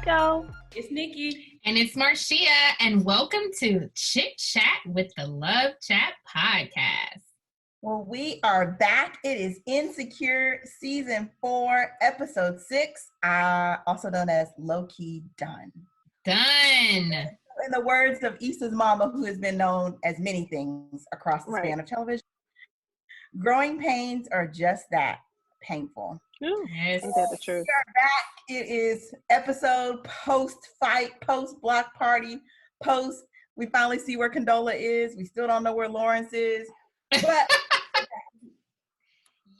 Kimiko. It's Nikki. And it's Marcia. And welcome to ChitChat with the LoveChat podcast. Well, we are back. It is Insecure Season 4, Episode 6, also known as LowKey Done. Done. In the words of Issa's mama, who has been known as many things across the span of television, growing pains are just that, painful. Yes. Ain't that the truth? We are back. It is episode post-fight, post-block party, we finally see where Condola is. We still don't know where Lawrence is. But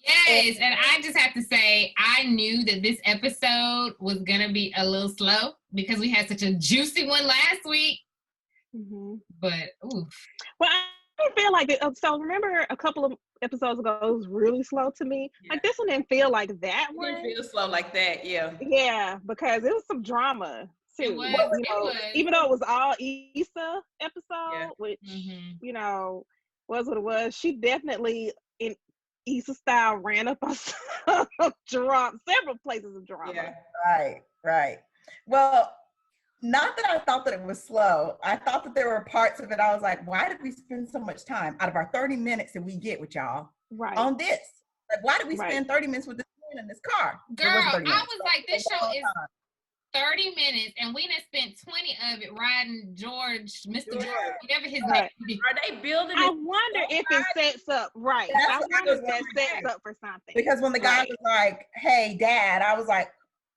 yes, and I just have to say, I knew that this episode was going to be a little slow because we had such a juicy one last week. Mm-hmm. But, oof. Well, I feel like it. So remember a couple of episodes ago, it was really slow to me. Yeah. Like this one didn't feel like that one. It didn't feel slow like that, yeah. Yeah, because it was some drama too. It was. Even though it was all Issa episode, which you know was what it was. She definitely in Issa style ran up on some drama, several places of drama. Yeah, right. Well, not that I thought that it was slow. I thought that there were parts of it I was like, why did we spend so much time out of our 30 minutes that we get with y'all on this? Like, why did we spend 30 minutes with this woman in this car? Girl, I was like, this show is 30 minutes, and we done spent 20 of it riding Mr. George, whatever his name is. Are they building it? I wonder if it sets up, I wonder if that sets up for something. Because when the guy was like, hey, Dad, I was like,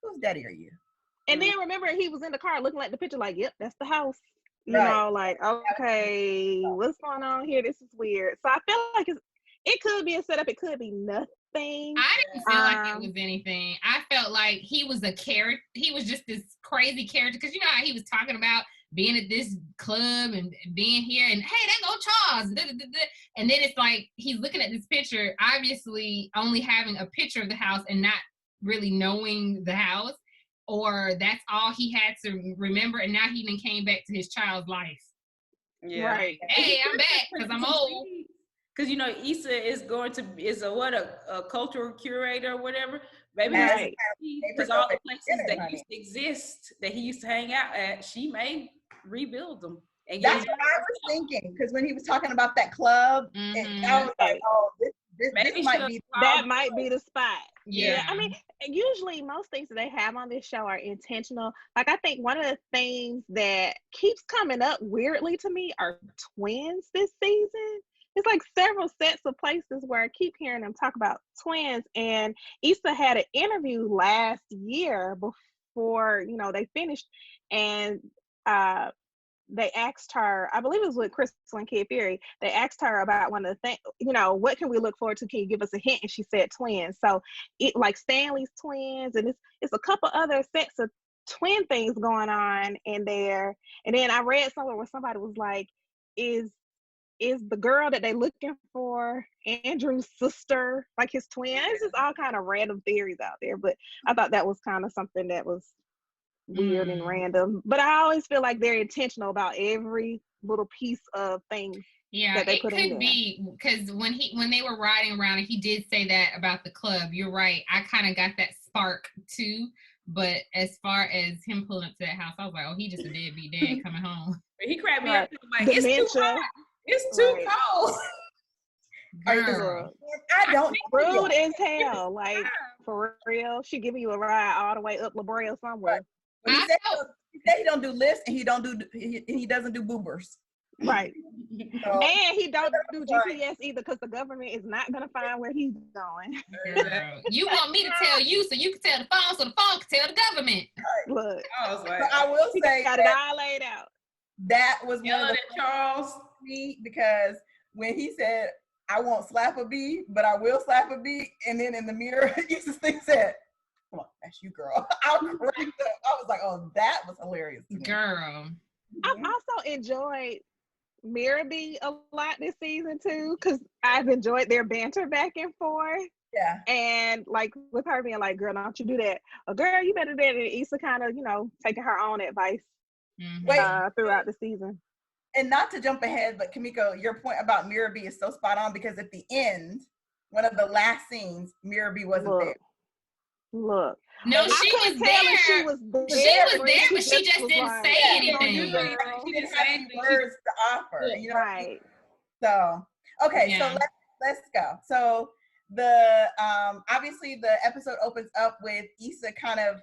whose daddy are you? And then remember, he was in the car looking at the picture like, yep, that's the house. You know, like, okay, what's going on here? This is weird. So I feel like it could be a setup. It could be nothing. I didn't feel like it was anything. I felt like he was a character. He was just this crazy character. Because you know how he was talking about being at this club and being here. And, hey, there go Charles. And then it's like he's looking at this picture, obviously only having a picture of the house and not really knowing the house. Or that's all he had to remember, and now he even came back to his child's life. Yeah. Right. Hey, I'm back because I'm old. Because you know, Issa is a cultural curator or whatever. Maybe because all the places that used to exist that he used to hang out at, she may rebuild them. And that's what I was thinking. Because when he was talking about that club, and I was like, oh, this might be the spot. Yeah. I mean, usually most things that they have on this show are intentional. Like, I think one of the things that keeps coming up weirdly to me are twins this season. It's like several sets of places where I keep hearing them talk about twins. And Issa had an interview last year before, they finished. And they asked her, I believe it was with Crystal and Kid Fury, they asked her about one of the things, what can we look forward to? Can you give us a hint? And she said twins. So it like Stanley's twins, and it's a couple other sets of twin things going on in there. And then I read somewhere where somebody was like, is the girl that they looking for Andrew's sister, like his twin? It's just all kind of random theories out there. But I thought that was kind of something that was weird and random, but I always feel like they're intentional about every little piece of things that they put in there. It could be because when they were riding around and he did say that about the club, you're right, I kind of got that spark too. But as far as him pulling up to that house, I was like, oh, he just a deadbeat dad coming home. He cracked me up like, it's too hot, it's too cold. Girl. I don't rude as hell, like for real. She giving you a ride all the way up La Brea somewhere. He said he don't do lifts and he doesn't do boobers. Right. And he don't do GPS either because the government is not going to find where he's going. Girl, you want me to tell you so you can tell the phone so the phone can tell the government. Look, I was like, I will say got it all laid out. That was one of the Charles because when he said, I won't slap a bee, but I will slap a bee, and then in the mirror, Jesus thing said, come on, that's you, girl. I was like, oh, that was hilarious. Girl. I've also enjoyed Mirabee a lot this season too, because I've enjoyed their banter back and forth. Yeah. And like with her being like, girl, don't you do that. Girl, you better do that. And Issa kind of, taking her own advice throughout the season. And not to jump ahead, but Kimiko, your point about Mirabee is so spot on because at the end, one of the last scenes, Mirabee wasn't there. Look. No, she was there. She was there, but she just didn't say anything. She didn't have any words to offer. You know, right? So okay, so let's go. So the obviously the episode opens up with Issa kind of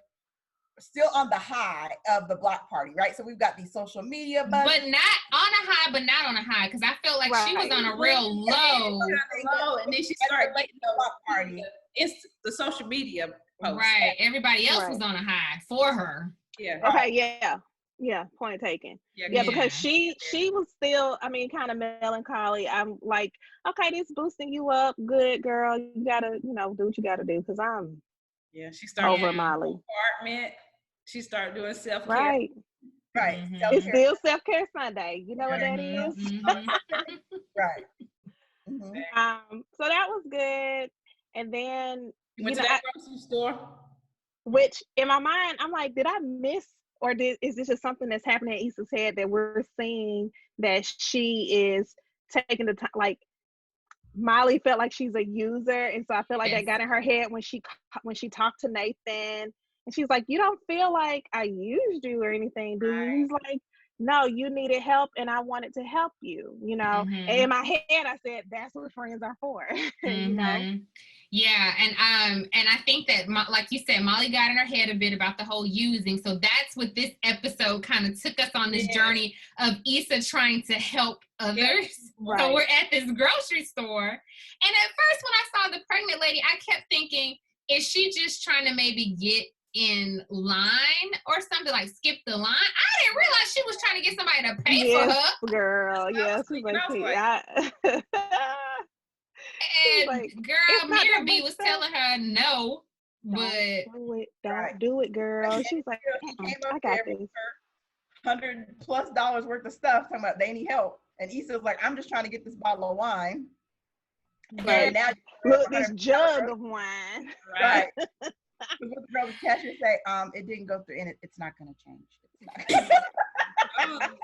still on the high of the block party, right? So we've got these social media buzz. But not on a high, because I felt like she was on a real low. And then she started getting the block party. It's the social media post. Right. Everybody else was on a high for her. Yeah. Okay, yeah. Point taken. Yeah, because she was still, I mean, kind of melancholy. I'm like, okay, this boosting you up. Good girl. You gotta, do what you gotta do, because I'm she started over Molly. Apartment. She started doing self-care. Right. Mm-hmm. It's still self-care Sunday. You know what that is? Right. Mm-hmm. So that was good. And then you went to that grocery store. Which in my mind, I'm like, did I miss, or is this just something that's happening in Issa's head that we're seeing that she is taking the time? Like Molly felt like she's a user, and so I feel like that got in her head when she talked to Nathan. And she's like, you don't feel like I used you or anything, do you? He's like, no, you needed help and I wanted to help you, And in my head, I said, that's what friends are for, Yeah, and I think that, like you said, Molly got in her head a bit about the whole using. So that's what this episode kind of took us on this journey of Issa trying to help others. Right. So we're at this grocery store. And at first when I saw the pregnant lady, I kept thinking, is she just trying to maybe get in line or something, like skip the line? I didn't realize she was trying to get somebody to pay for her. Girl, yes. And girl, Mira B was telling her no, but don't do it, girl. She's like, I got this. $100+ worth of stuff. Talking about they need help, and Issa's like, I'm just trying to get this bottle of wine. And now look, this jug of wine. Right. What the girl with the cashier say, it didn't go through, and it's not going to change. It's not gonna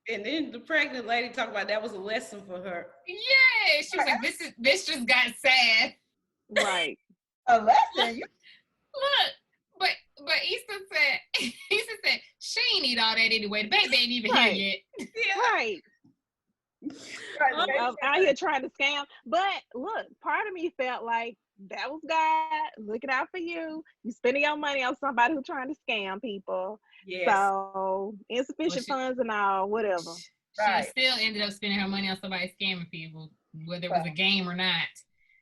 and then the pregnant lady talked about that was a lesson for her. Yeah, she was like, this just got sad. Right. A lesson? Look, but Issa said she ain't eat all that anyway. The baby ain't even here yet. Yeah. Right. I'm out here trying to scam. But look, part of me felt like that was God looking out for you. You spending your money on somebody who's trying to scam people. Yes. So insufficient funds and all, whatever. She still ended up spending her money on somebody scamming people, whether it was a game or not.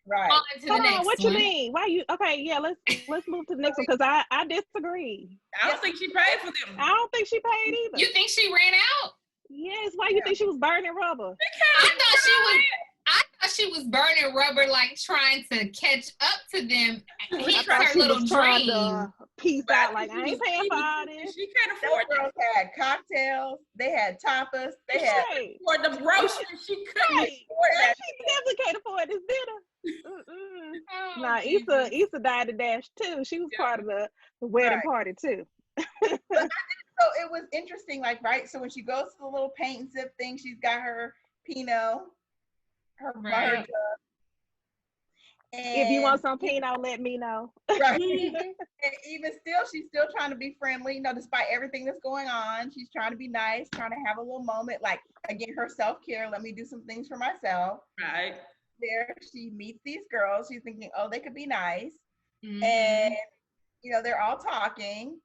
Right. On to the next what one. You mean? Why you? Okay, yeah. Let's move to the next one because I disagree. I don't think she paid for them. I don't think she paid either. You think she ran out? Yes. Why you think she was burning rubber? I thought she was burning rubber, like trying to catch up to them. Hit her little dream. Peace out, like I ain't paying for all this. She can't afford it. Girls had cocktails, they had tapas, they had for the groceries. She couldn't afford that. She definitely can't afford this dinner. Nah, Issa died to dash too. She was part of the wedding party too. So it was interesting, like, right? So when she goes to the little paint and sip thing, she's got her Pinot, her butter jug. If you want some Pinot, let me know. Right. And even still, she's still trying to be friendly, despite everything that's going on. She's trying to be nice, trying to have a little moment, like, again, her self-care. Let me do some things for myself. Right. There, she meets these girls. She's thinking, oh, they could be nice. Mm-hmm. And, they're all talking.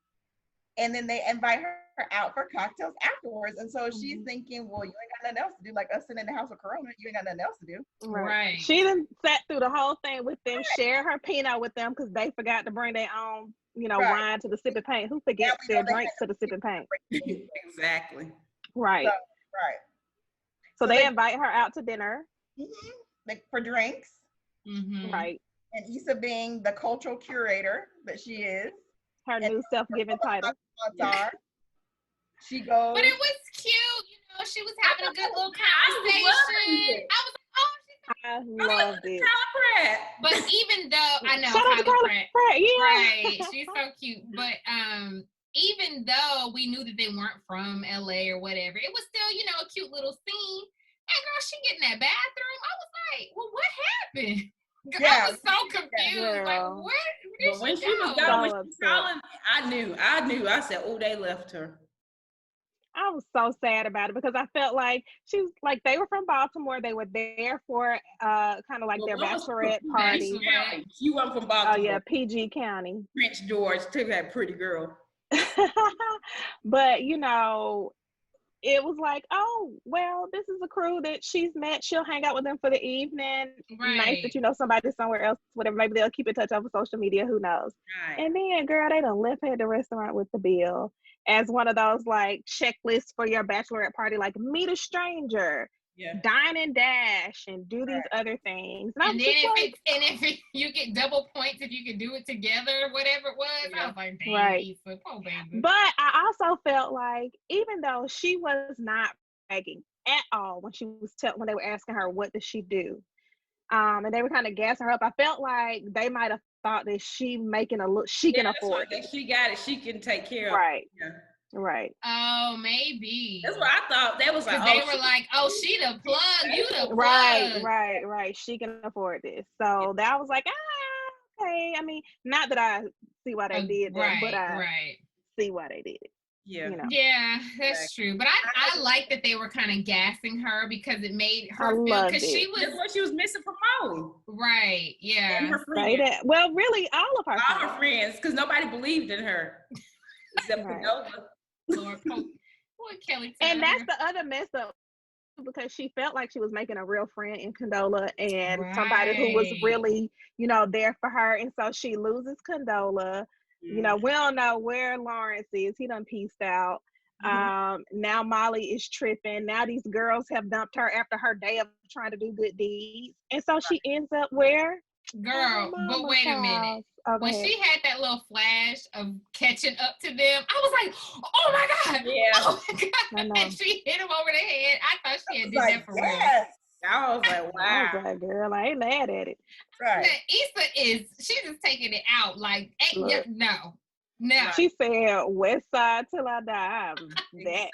And then they invite her out for cocktails afterwards. And so she's thinking, well, you ain't got nothing else to do. Like us sitting in the house with Corona, you ain't got nothing else to do. Right. She done sat through the whole thing with them, share her Pinot with them because they forgot to bring their own, wine to the sip and paint. Who forgets their drinks to the sip and paint? Exactly. Right. So they invite her out to dinner. Like for drinks. Right. And Issa being the cultural curator that she is. Her new self-given title. She goes. But it was cute, she was having a good little conversation. I loved it. But even though I know Kylie Pratt, right, she's so cute. But even though we knew that they weren't from LA or whatever, it was still, a cute little scene. And girl, she get in that bathroom. I was like, well, what happened? I was so confused. Yeah. Like, where did when she was go? gone, when she was calling, I knew. I said, oh, they left her. I was so sad about it because I felt like she was like they were from Baltimore. They were there for kind of like their bachelorette party. She wasn't from Baltimore. Oh yeah, PG County. Prince George took that pretty girl. But you know, it was like, oh well, this is a crew that she's met. She'll hang out with them for the evening. Right. Nice that you know somebody somewhere else, whatever. Maybe they'll keep in touch over social media. Who knows? Right. And then, girl, they done left her at the restaurant with the bill as one of those like checklists for your bachelorette party, like meet a stranger, dine and dash, and do these other things. And then if you get double points if you can do it together, whatever it was. I was like, dang, Issa, poor baby. But I also felt like even though she was not bragging at all when she was when they were asking her what does she do, and they were kind of gassing her up, I felt like they might have thought that she making a look, she can afford it. She got it. She can take care of it. Yeah. Right. Oh, maybe. That's what I thought. They was like, they were like, oh, she the plug, you the plug. Right. She can afford this. So that was like, okay. I mean, not that I see why they did that, but I see why they did it. Yeah. You know. Yeah, that's true. But I like that they were kind of gassing her because it made her feel because she was that's what she was missing from Molly. Right. Yeah. And her friends. Well, really, all her friends, because nobody believed in her except for Nola. Lord, poor Kelly. And that's the other mess up because she felt like she was making a real friend in Condola and somebody who was really, you know, there for her. And so she loses Condola. You know, we don't know where Lawrence is. He done pieced out. Now Molly is tripping. Now these girls have dumped her after her day of trying to do good deeds. And so she ends up where? Girl, but wait a minute. When she had that little flash of catching up to them, I was like, oh my God. Yeah. Oh my God. And she hit him over the head. I thought she had did that for real. I was like, wow. I was like, girl, I ain't mad at it. Right. Issa she's just taking it out. Like, no. She said, West Side till I die. That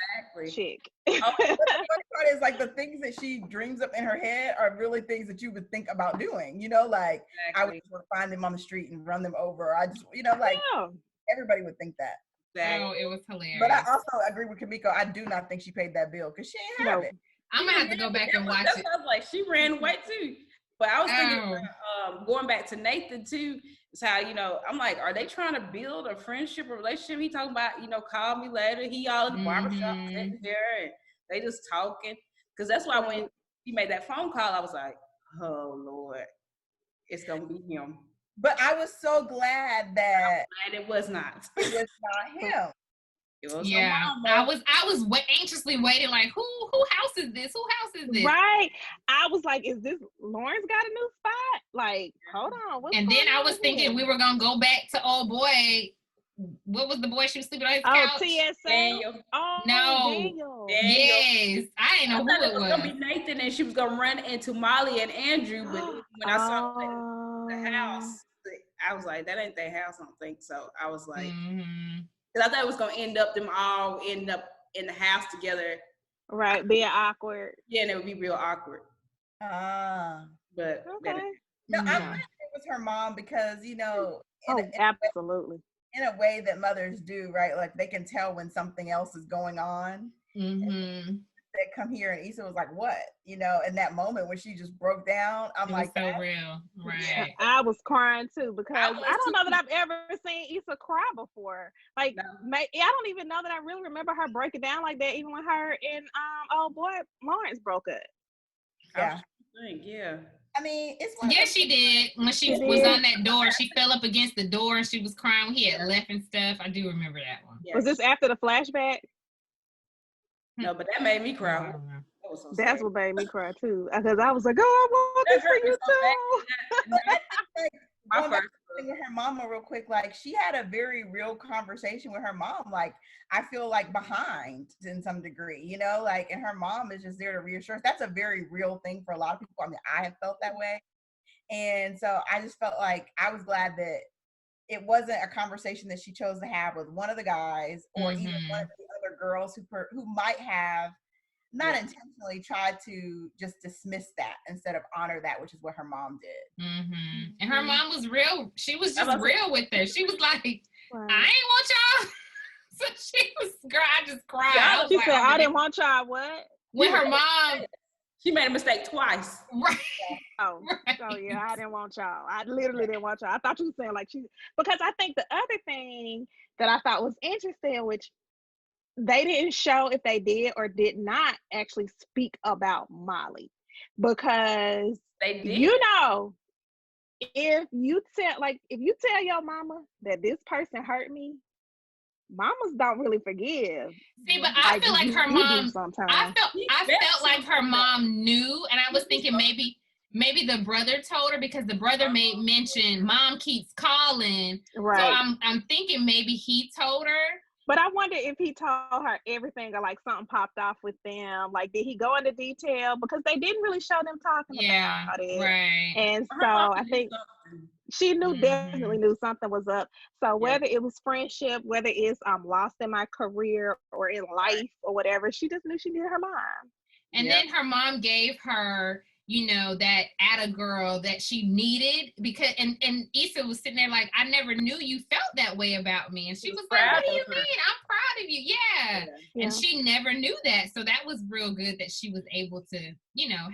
chick. The funny part is like the things that she dreams up in her head are really things that you would think about doing. You know, like I would just want to find them on the street and run them over. I just, you know, like everybody would think that. Oh, it was hilarious. But I also agree with Kimiko. I do not think she paid that bill because she ain't have it. I'm gonna have to go back and watch it. I was like, she ran away too. But I was thinking, going back to Nathan too, is how, you know, I'm like, are they trying to build a friendship or relationship? He talking about, you know, call me later. He all in the barbershop sitting there and they just talking. Because that's why when he made that phone call, I was like, oh Lord, it's gonna be him. But I was so glad that it was not. It was not him. I was anxiously waiting, like, who house is this? Who house is this? Right. I was like, is this Lawrence got a new spot? Like, hold on. And then I was thinking we were gonna go back to old boy. What was the boy she was sleeping on his couch? TSA. Daniel. Oh, no. Daniel. Yes. I didn't know who it was. Gonna be Nathan and she was gonna run into Molly and Andrew, but when I saw the house, I was like, that ain't their house, I don't think so. I was like, because I thought it was gonna end up in the house together. Right, being awkward. Yeah, and it would be real awkward. But no, I'm glad it was her mom because, you know, absolutely. In a way that mothers do, right? Like they can tell when something else is going on. They come here and Issa was like, what? You know, in that moment when she just broke down, I'm like, so real. Right. I was crying too because I don't know that I've ever seen Issa cry before. Like, I don't even know that I really remember her breaking down like that, even when her and old boy Lawrence broke up. Yeah. I mean, it's she did. When she was on that door, she fell up against the door and she was crying when he had left and stuff. I do remember that one. Was this after the flashback? No, but that made me cry. That's what made me cry too. Because I was like, oh, I want this for you too. Going back to with her mama real quick, like she had a very real conversation with her mom. Like I feel like behind in some degree, you know, like, and her mom is just there to reassure us. That's a very real thing for a lot of people. I mean, I have felt that way. And so I just felt like I was glad that it wasn't a conversation that she chose to have with one of the guys or even one of the other girls who might have not intentionally tried to just dismiss that instead of honor that, which is what her mom did. Mm-hmm. And her mom was real. She was just real with her. She was like, I ain't want y'all. So she was, girl, I just cried. She said, I didn't want y'all what? When her mom. She made a mistake twice. Right. Oh, right. So yeah, I didn't want y'all. I literally didn't want y'all. I thought you were saying like because I think the other thing that I thought was interesting, which they didn't show if they did or did not actually speak about Molly, because they did. You know, if you tell your mama that this person hurt me, mamas don't really forgive. See, but I feel like her mom. I felt like her mom knew, and I was thinking maybe the brother told her, because the brother made mention mom keeps calling. Right. So I'm thinking maybe he told her. But I wonder if he told her everything, or like something popped off with them. Like, did he go into detail? Because they didn't really show them talking about it. Right. And so I think she definitely knew something was up. So whether it was friendship, whether it's lost in my career or in life or whatever, she just knew she needed her mom. And then her mom gave her, that atta girl that she needed, because and Issa was sitting there like, I never knew you felt that way about me. And she was like, what do you mean? I'm proud of you. Yeah. And she never knew that. So that was real good that she was able to,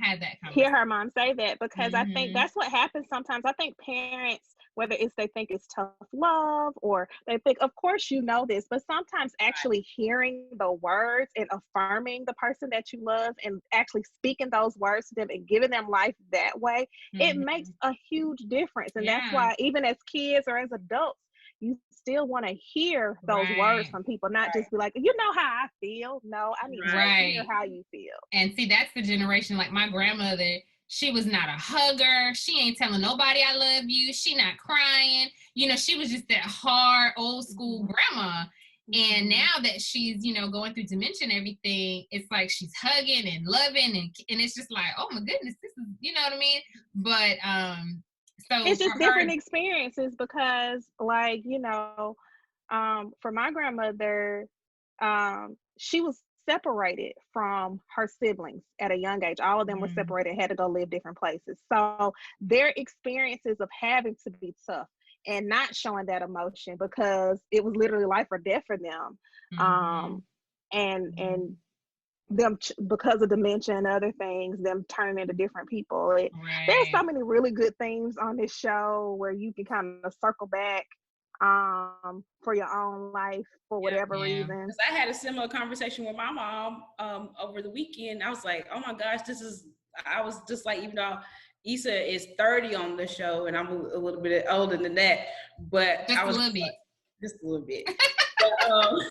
have that conversation. Hear her mom say that, because I think that's what happens sometimes. I think parents, whether it's they think it's tough love or they think, of course you know this, but sometimes actually hearing the words and affirming the person that you love and actually speaking those words to them and giving them life that way, it makes a huge difference. And that's why even as kids or as adults, you still want to hear those words from people, not just be like, you know how I feel. No, I need to hear how you feel. And see, that's the generation, like my grandmother, she was not a hugger. She ain't telling nobody I love you. She not crying. She was just that hard old school grandma. And now that she's, going through dementia and everything, it's like she's hugging and loving, and it's just like, oh my goodness, this is, you know what I mean? But so it's just different experiences, because like, for my grandmother, she was separated from her siblings at a young age. All of them were separated, had to go live different places. So their experiences of having to be tough and not showing that emotion, because it was literally life or death for them. And them, because of dementia and other things, them turning into different people. There's so many really good themes on this show where you can kind of circle back for your own life for whatever reason. I had a similar conversation with my mom over the weekend. I was like, oh my gosh, I was just like, even though Issa is 30 on the show and I'm a little bit older than that, but just I was a little bit. Just a little bit. But,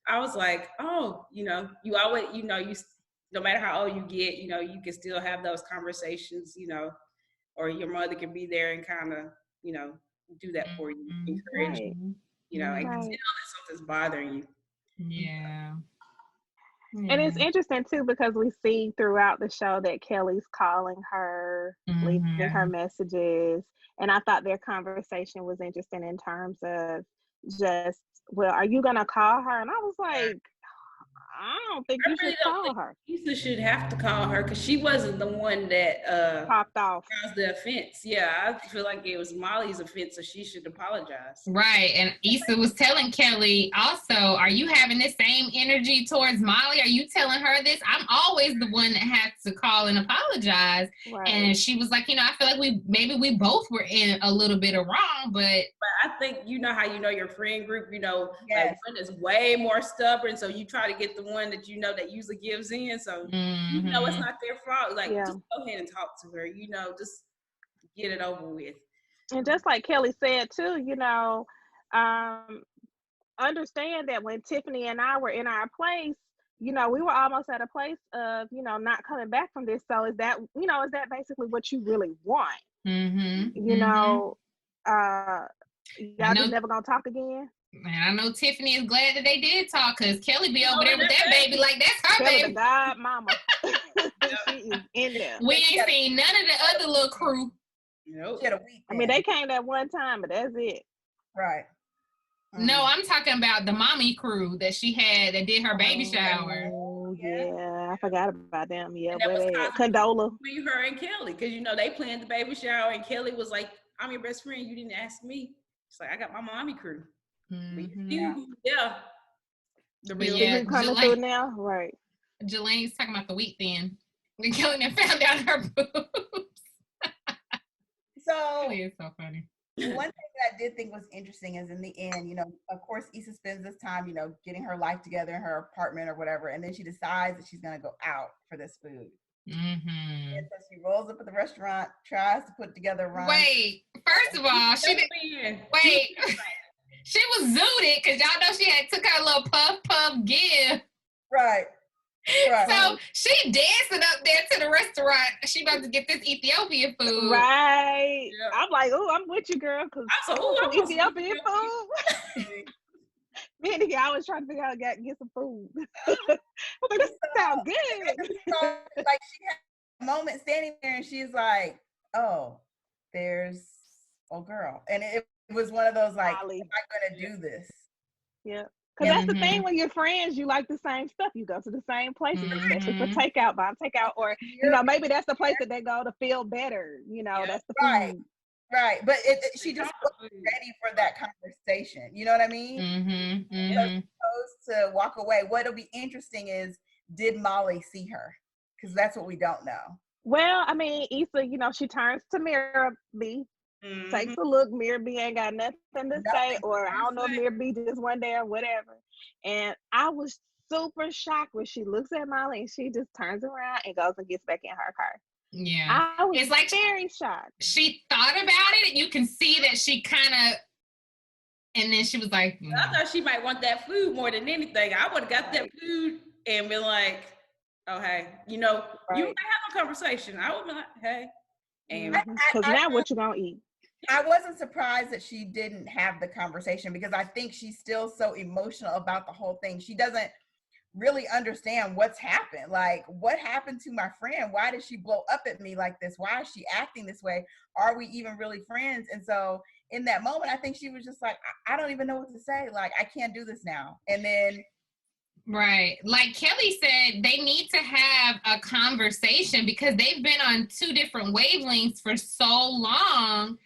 I was like, oh, you always, you no matter how old you get, you can still have those conversations, or your mother can be there and kind of, do that for you, encourage you, and can tell that something's bothering you. Yeah. And it's interesting too, because we see throughout the show that Kelly's calling her, leaving her messages. And I thought their conversation was interesting in terms of just, well, are you gonna call her? And I was like, I don't think you should call her. Issa should have to call her, because she wasn't the one that popped off. Caused the offense. Yeah, I feel like it was Molly's offense, so she should apologize. Right, and Issa was telling Kelly also, are you having the same energy towards Molly? Are you telling her this? I'm always the one that has to call and apologize. Right. And she was like, I feel like we both were in a little bit of wrong, but I think how your friend group, like one is way more stubborn, so you try to get the one that that usually gives in, so it's not their fault. Like, just go ahead and talk to her, just get it over with. And just like Kelly said too, understand that when Tiffany and I were in our place, we were almost at a place of not coming back from this. So is that basically what you really want? Y'all just never gonna talk again? Man, I know Tiffany is glad that they did talk, because Kelly be over there with that baby like that's her Kelly baby. The God mama. She is in there. We ain't seen none of the other little crew. Nope. I mean, they came that one time, but that's it. Right. No, I'm talking about the mommy crew that she had that did her baby shower. Yeah, I forgot about them. Yeah, and that was Condola. between her and Kelly, because they planned the baby shower, and Kelly was like, "I'm your best friend. You didn't ask me." It's like, I got my mommy crew. Yeah. The real coming through now, right? Jelane's talking about the wheat thin. When Kelly found out her boobs. So it's so funny. One thing that I did think was interesting is in the end, of course, Issa spends this time, getting her life together in her apartment or whatever, and then she decides that she's going to go out for this food. And so she rolls up at the restaurant, tries to put together a run. Wait, first of all, she was zooted because y'all know she had took her little puff give. Right. So she dancing up there to the restaurant. She about to get this Ethiopian food. Right. Yeah. I'm like, oh, I'm with you, girl, because I want some Ethiopian food. Me and Nikki, I was trying to figure out how to get some food. I'm like, this sounds good. Like she had a moment standing there and she's like, oh, there's old girl. And it was one of those like, am I going to do this? Yeah. Because that's the thing when you're friends, you like the same stuff. You go to the same places, especially for takeout, or, maybe that's the place that they go to feel better. That's the food. Right. But she just wasn't ready for that conversation. You know what I mean? So she chose to walk away. What'll be interesting is, did Molly see her? Because that's what we don't know. Well, I mean, Issa, she turns to Mira B. Takes a look, Mira B ain't got nothing to say, or I don't know if Mira B just one day or whatever. And I was super shocked when she looks at Molly and she just turns around and goes and gets back in her car. Yeah. I was very shocked. She thought about it, and you can see that she kind of, and then she was like, I thought she might want that food more than anything. I would have got that food and been like, oh, hey, you might have a conversation. I would be like, hey. Because now what you gonna eat? I wasn't surprised that she didn't have the conversation, because I think she's still so emotional about the whole thing. She doesn't really understand what's happened. Like, what happened to my friend? Why did she blow up at me like this? Why is she acting this way? Are we even really friends? And so in that moment, I think she was just like, I don't even know what to say. Like, I can't do this now. And then right. Like Kelly said, they need to have a conversation because they've been on two different wavelengths for so long.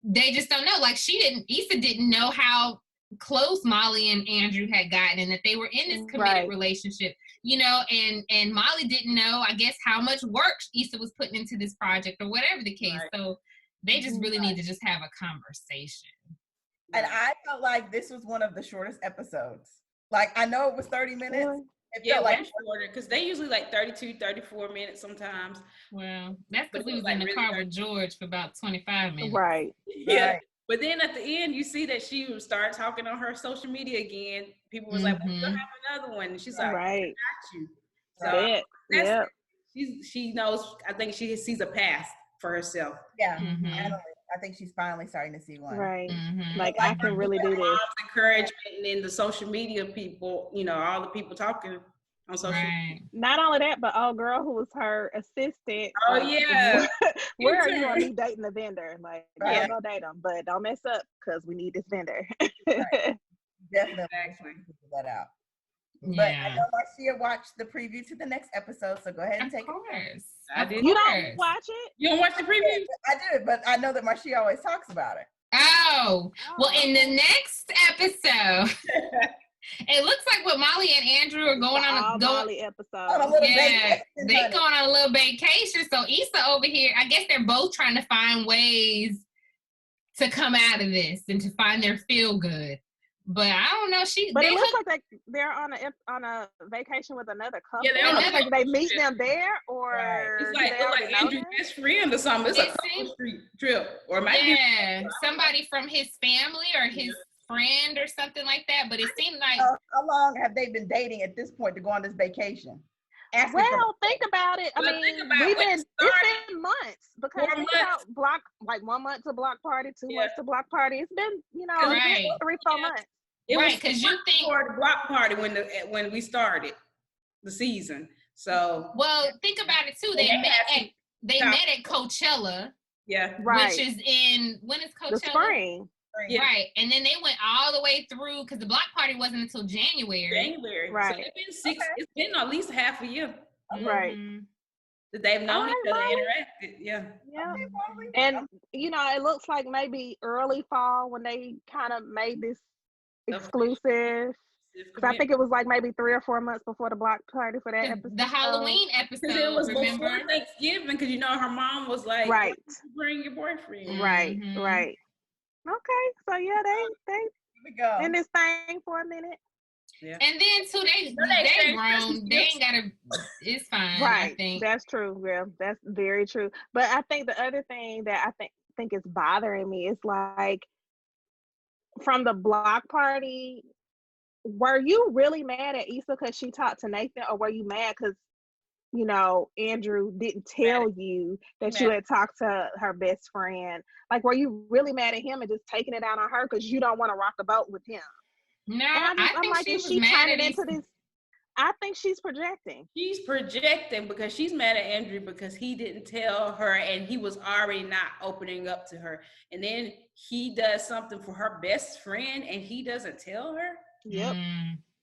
They just don't know. Like Issa didn't know how close Molly and Andrew had gotten and that they were in this committed relationship, and Molly didn't know, I guess, how much work Issa was putting into this project or whatever the case. So they just really need to just have a conversation. And I felt like this was one of the shortest episodes. Like, I know it was 30 minutes. It felt like shorter, because they usually like 32, 34 minutes sometimes. Well, that's because we was in the car with George for about 25 minutes. Right. Yeah. Right. But then at the end, you see that she would start talking on her social media again. People was like, well, we'll have another one. And she's like, I got you. So she knows, I think she sees a path for herself. Yeah. I think she's finally starting to see one. Right. Like, I can really do this. Encouragement, and then the social media people, all the people talking on social media. Not only that, but old girl who was her assistant. Oh, yeah. Where are you on me dating the vendor? Like, yeah, go date them, but don't mess up because we need this vendor. Definitely figure that out. But I know Marcia watched the preview to the next episode, so go ahead and take it. I did. You don't watch it? You don't watch the preview? I did, but I know that Marcia always talks about it. Oh, well, in the next episode, it looks like what Molly and Andrew are going on Molly episode. They're going on a little vacation. So Issa over here, I guess they're both trying to find ways to come out of this and to find their feel good. But I don't know. But it looks like they're on a vacation with another couple. Yeah, like they meet them there, or it's like Andrew's best friend or something. It's a couple street trip, or somebody from his family or his friend or something like that. But it seemed like how long have they been dating at this point to go on this vacation? Think about it. I mean, it's been months, because think about 1 month to block party, 2 months to block party. It's been, it's been 3-4 months. It was because you think for the block party when we started the season. So think about it too. They met at Coachella. Yeah, which is when is Coachella? The spring. Right. And then they went all the way through because the block party wasn't until January. Right. So it's been at least half a year. Right. That they've known each other, interacted. Yeah. And it looks like maybe early fall when they kind of made this exclusive. Because I think it was like maybe 3 or 4 months before the block party for that episode. The Halloween episode. It was before Thanksgiving because her mom was like, right, bring your boyfriend. Right. Okay, so yeah, they in this thing for a minute. Yeah. And then too, they grown. They ain't gotta. It's fine. Right. I think that's true. Yeah, that's very true. But I think the other thing that I think is bothering me is like from the block party. Were you really mad at Issa because she talked to Nathan, or were you mad because Andrew didn't tell you that you had talked to her best friend? Like, were you really mad at him and just taking it out on her because you don't want to rock the boat with him? No, I think she was mad at into this. I think she's projecting. She's projecting because she's mad at Andrew because he didn't tell her and he was already not opening up to her. And then he does something for her best friend and he doesn't tell her. Yep.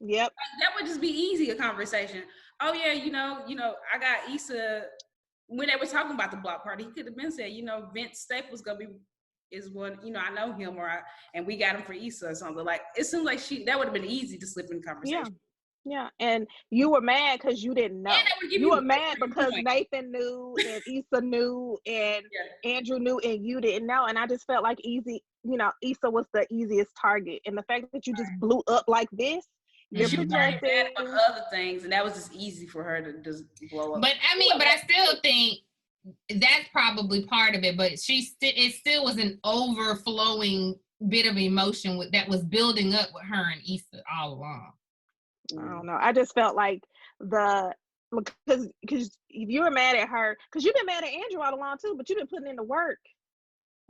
That would just be easy, a conversation. Oh yeah, I got Issa. When they were talking about the block party, he could have been said, Vince Staples is one, I know him, and we got him for Issa or something. Like, it seems like that would have been easy to slip in conversation. Yeah, and you were mad because you didn't know. You were mad because Nathan knew and Issa knew and Andrew knew and you didn't know. And I just felt like Issa was the easiest target. And the fact that you just blew up like this, you're projecting other things, and that was just easy for her to just blow up. But I still think that's probably part of it. But it still was an overflowing bit of emotion that was building up with her and Issa all along. I don't know. I just felt like because you were mad at her because you've been mad at Andrew all along too, but you've been putting in the work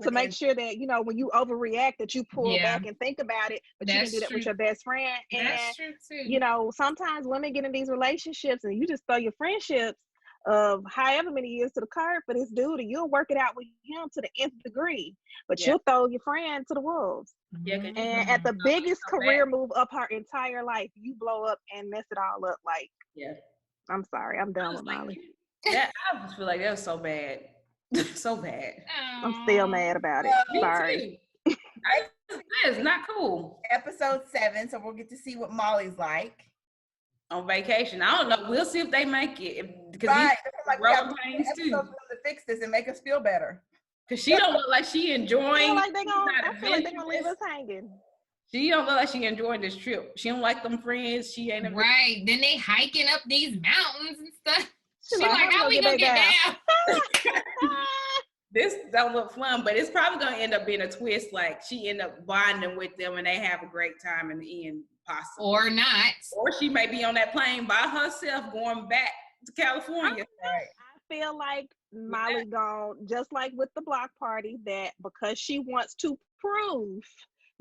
to make sure that when you overreact that you pull back and think about it, but you didn't do that with your best friend. And that's true too. Sometimes women get in these relationships and you just throw your friendships of however many years to the curb for this dude, and you'll work it out with him to the nth degree, but you'll throw your friend to the wolves. And at the biggest career move of her entire life, you blow up and mess it all up. Like, I'm sorry, I'm done with Molly. I just feel like that was so bad. So bad. I'm still mad about it. Sorry. That is not cool. Episode 7, so we'll get to see what Molly's like. On vacation. I don't know. We'll see if they make it. Because growing pains too. To fix this and make us feel better. Because she don't look like she enjoying. I feel like they're gonna leave us hanging. She don't look like she enjoying this trip. She don't like them friends. She ain't right. Then they hiking up these mountains and stuff. She's like, how we gonna get down? This don't look fun, but it's probably gonna end up being a twist. Like she end up bonding with them and they have a great time in the end. Possibly. Or not. Or she may be on that plane by herself going back to California. I feel like Molly gone, just like with the block party, that because she wants to prove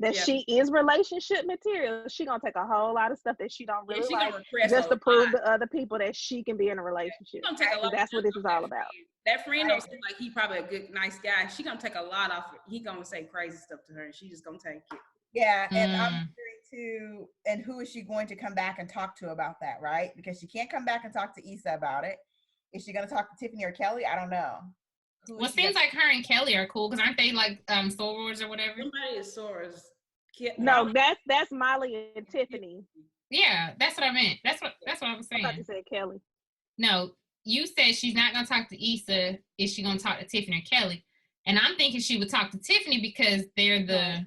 that she is relationship material, she gonna take a whole lot of stuff that she don't really like just to prove to other people that she can be in a relationship. That's what this is all about. That friend don't seem like he probably a good, nice guy. She gonna take a lot off. He gonna say crazy stuff to her, and she just gonna take it. Yeah, and I'm wondering too, and who is she going to come back and talk to about that, right? Because she can't come back and talk to Issa about it. Is she going to talk to Tiffany or Kelly? I don't know. Well, it seems like her and Kelly are cool because aren't they like sorors or whatever? Somebody is sorors. No, that's Molly and Tiffany. Yeah, that's what I meant. That's what I was saying. I thought you said Kelly. No, you said she's not going to talk to Issa. Is she going to talk to Tiffany or Kelly? And I'm thinking she would talk to Tiffany because they're the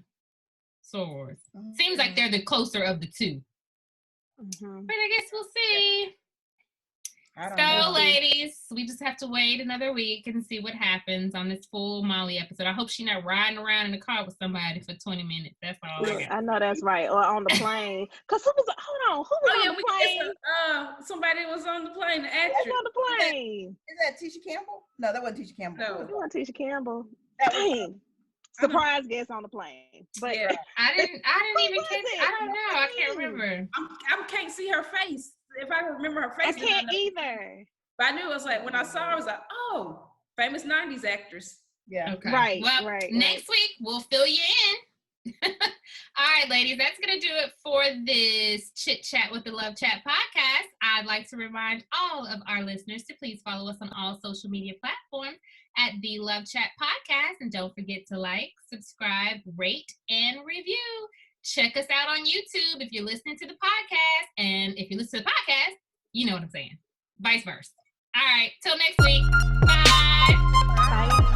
sorors. Seems like they're the closer of the two. But I guess we'll see. So, ladies, we just have to wait another week and see what happens on this full Molly episode. I hope she's not riding around in the car with somebody for 20 minutes. That's all. I know that's right. Or on the plane. Because who was on the plane? Somebody was on the plane. The actress. That's on the plane. Is that Tisha Campbell? No, that wasn't Tisha Campbell. No, it wasn't Tisha Campbell. Dang. Surprise guest on the plane. But I didn't even catch it. I don't know. I can't remember. I can't see her face. If I remember her face, I can't either. But I knew it was like when I saw her, I was like, oh, famous 90s actress. Yeah. Okay. Right. Well, next week we'll fill you in. All right, ladies, that's going to do it for this Chit Chat with the Love Chat podcast. I'd like to remind all of our listeners to please follow us on all social media platforms at the Love Chat podcast. And don't forget to like, subscribe, rate, and review. Check us out on YouTube if you're listening to the podcast. And if you listen to the podcast, you know what I'm saying. Vice versa. All right, till next week. Bye. Bye.